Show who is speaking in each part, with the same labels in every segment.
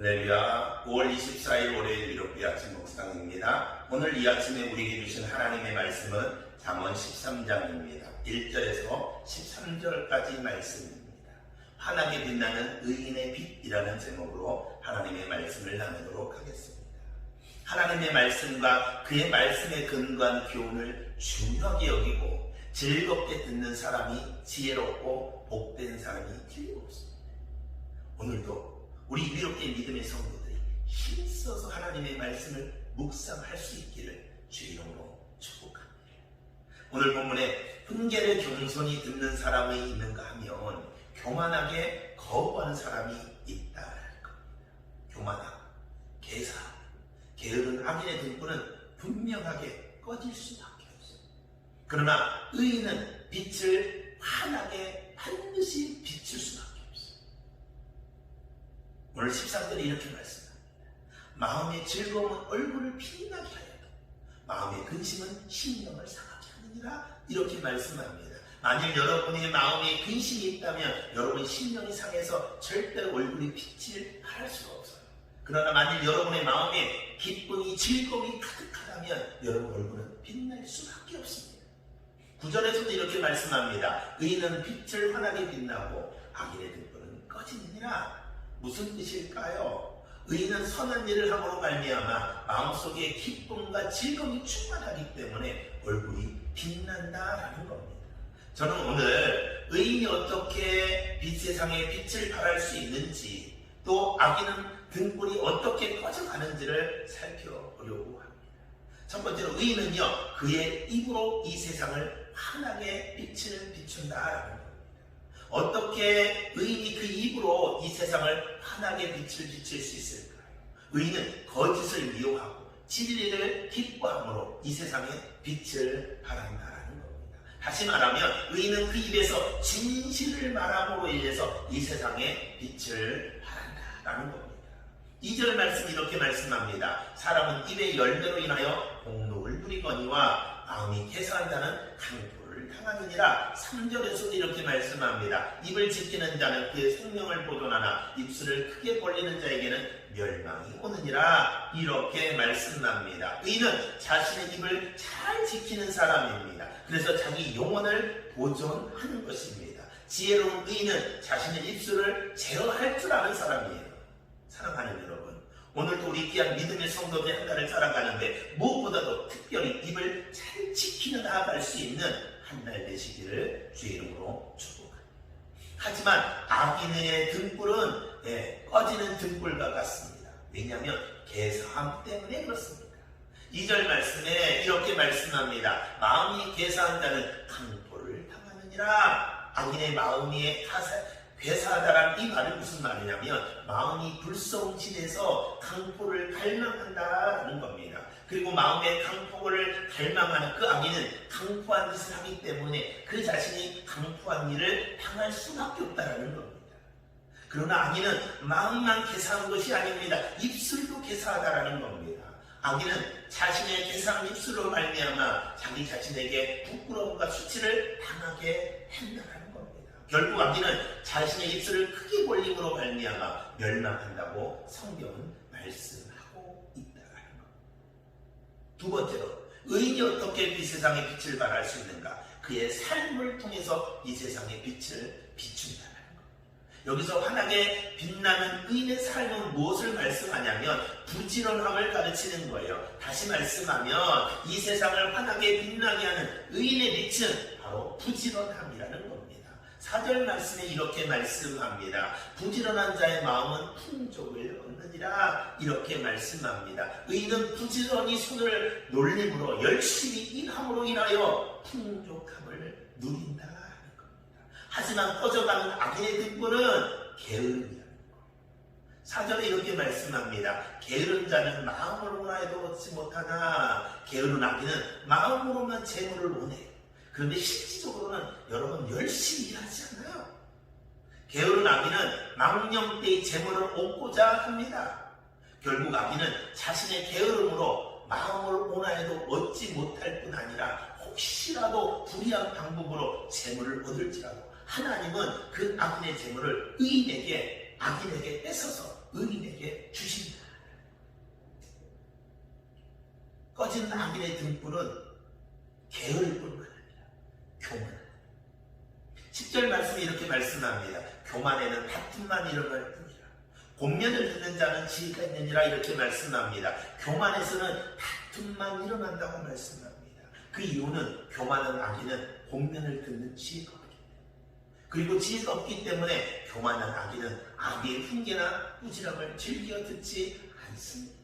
Speaker 1: 할렐루야. 5월 24일 월요일 위로부의 아침 묵상입니다. 오늘 이 아침에 우리에게 주신 하나님의 말씀은 잠언 13장입니다. 1절에서 13절까지 말씀입니다. 환하게 빛나는 의인의 빛이라는 제목으로 하나님의 말씀을 나누도록 하겠습니다. 하나님의 말씀과 그의 말씀에 근거한 교훈을 중요하게 여기고 즐겁게 듣는 사람이 지혜롭고 복된 사람이 틀림없습니다. 오늘도 우리 위로된 믿음의 성도들이 힘써서 하나님의 말씀을 묵상할 수 있기를 주의 이름으로 축복합니다. 오늘 본문에 훈계를 겸손히 듣는 사람이 있는가 하면 교만하게 거부하는 사람이 있다 할 겁니다. 교만함, 개사, 게으른 악인의 등불은 분명하게 꺼질 수밖에 없습니다. 그러나 의인은 빛을 환하게 반드시 비출 수밖에 없습니다. 오늘 13절에 이렇게 말씀합니다. 마음의 즐거움은 얼굴을 빛나게 하여도 마음의 근심은 심령을 상하게 하느니라 이렇게 말씀합니다. 만일 여러분의 마음에 근심이 있다면 여러분 심령이 상해서 절대로 얼굴이 빛을 발할 수가 없어요. 그러나 만일 여러분의 마음에 기쁨이 즐거움이 가득하다면 여러분 얼굴은 빛날 수밖에 없습니다. 9절에서도 이렇게 말씀합니다. 의인은 빛을 환하게 빛나고 악인의 등불은 꺼지느니라. 무슨 뜻일까요? 의인은 선한 일을 함으로 말미암아 마음속에 기쁨과 즐거움이 충만하기 때문에 얼굴이 빛난다라는 겁니다. 저는 오늘 의인이 어떻게 세상에 빛을 발할 수 있는지 또 악인은 등불이 어떻게 꺼져가는지를 살펴보려고 합니다. 첫 번째로 의인은요 그의 입으로 이 세상을 환하게 빛을 비춘다라는 겁니다. 어떻게 의인이 그 입으로 이 세상을 환하게 빛을 비칠 수 있을까요? 의인은 거짓을 미워하고 진리를 기뻐함으로 이 세상에 빛을 발한다는 겁니다. 다시 말하면 의인은 그 입에서 진실을 말함으로 인해서 이 세상에 빛을 발한다는 겁니다. 2절 말씀 이렇게 말씀합니다. 사람은 입의 열매로 인하여 공로를 누리거니와 마음이 개사한 자는 강포를 당하느니라. 3절에서도 이렇게 말씀합니다. 입을 지키는 자는 그의 생명을 보존하나 입술을 크게 벌리는 자에게는 멸망이 오느니라. 이렇게 말씀합니다. 의인은 자신의 입을 잘 지키는 사람입니다. 그래서 자기 영혼을 보존하는 것입니다. 지혜로운 의인은 자신의 입술을 제어할 줄 아는 사람이에요. 사랑하는 여러분, 오늘도 우리 귀한 믿음의 성도들이 한 달을 살아가는데 무엇보다도 특별히 입을 잘 지키며 나아갈 수 있는 한 달 되시기를 주의 이름으로 축복합니다. 하지만 악인의 등불은 꺼지는 등불과 같습니다. 왜냐하면 개사함 때문에 그렇습니다. 2절 말씀에 이렇게 말씀합니다. 마음이 개사한 자는 강포를 당하느니라. 악인의 마음이 괴사하다란 이 말은 무슨 말이냐면 마음이 불성실해서 강포를 갈망한다라는 겁니다. 그리고 마음의 강포를 갈망하는 그 악인은 강포한 짓을 하기 때문에 그 자신이 강포한 일을 당할 수밖에 없다라는 겁니다. 그러나 악인은 마음만 개사한 것이 아닙니다. 입술도 개사하다라는 겁니다. 악인은 자신의 개사한 입술로 말미암아 자기 자신에게 부끄러움과 수치를 당하게 한다라는 겁니다. 결국 악인은 자신의 입술을 크게 벌림으로 말미암아 멸망한다고 성경은 말씀하고 있다라는 겁니다. 두 번째로 의인이 어떻게 이 세상의 빛을 발할 수 있는가? 그의 삶을 통해서 이 세상의 빛을 비춘다는 겁니다. 여기서 환하게 빛나는 의인의 삶은 무엇을 말씀하냐면 부지런함을 가르치는 거예요. 다시 말씀하면 이 세상을 환하게 빛나게 하는 의인의 빛은 바로 부지런함이라는 겁니다. 4절 말씀에 이렇게 말씀합니다. 부지런한 자의 마음은 풍족을 얻느니라. 이렇게 말씀합니다. 의인은 부지런히 손을 놀림으로 열심히 일함으로 인하여 풍족함을 누린다는 겁니다. 하지만 꺼져가는 악인의 등불은 게으름이라는 겁니다. 4절에 이렇게 말씀합니다. 게으른 자는 마음으로 원하여도 얻지 못하나 게으른 악인은 마음으로만 재물을 원해. 그런데 실질적으로는 여러분 열심히 일하지 않아요. 게으른 악인은 망령되이 재물을 얻고자 합니다. 결국 악인은 자신의 게으름으로 마음을 원하여도 얻지 못할 뿐 아니라 혹시라도 불의한 방법으로 재물을 얻을지라도 하나님은 그 악인의 재물을 의인에게 악인에게 뺏어서 의인에게 주신다. 꺼진 악인의 등불은 게으를 뿐만 아니라 교만. 10절 말씀이 이렇게 말씀합니다. 교만에는 다툼만 일어날 뿐이라. 권면을 듣는 자는 지혜가 있느니라 이렇게 말씀합니다. 교만에서는 다툼만 일어난다고 말씀합니다. 그 이유는 교만한 악인은 권면을 듣는 지혜가 없기 때문에, 그리고 지혜가 없기 때문에 교만한 악인은 악의 훈계나 꾸지람을 즐겨 듣지 않습니다.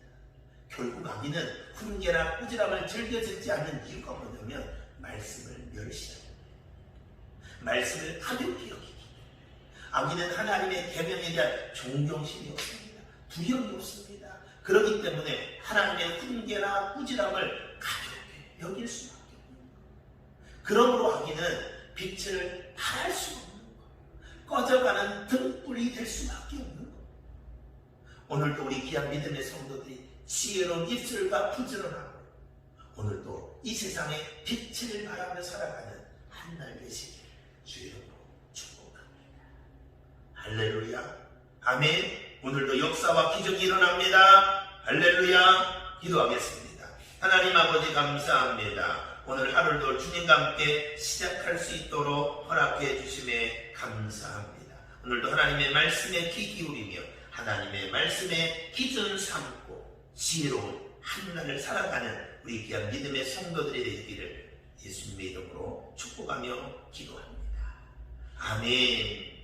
Speaker 1: 결국 악인은 훈계나 꾸지람을 즐겨 듣지 않는 이유가 뭐냐면 말씀을 멸시합니다. 말씀을 가볍게 여기기. 악인은 하나님의 계명에 대한 존경심이 없습니다. 두려움이 없습니다. 그렇기 때문에 하나님의 훈계나 꾸지람을 가볍게 여길 수밖에 없는 것. 그러므로 악인은 빛을 발할 수 없는 것, 꺼져가는 등불이 될 수밖에 없는 것. 오늘도 우리 귀한 믿음의 성도들이 지혜로운 입술과 부지런하고 오늘도 이 세상에 빛을 발하며 살아가는 한 날 되시길 주 이름으로 축복합니다. 할렐루야. 아멘. 오늘도 역사와 기적이 일어납니다. 할렐루야. 기도하겠습니다. 하나님 아버지 감사합니다. 오늘 하루도 주님과 함께 시작할 수 있도록 허락해 주심에 감사합니다. 오늘도 하나님의 말씀에 귀 기울이며 하나님의 말씀에 기준 삼고 지혜로운 한날을 살아가는 우리 귀한 믿음의 성도들이 되기를 예수님의 이름으로 축복하며 기도합니다. 아멘.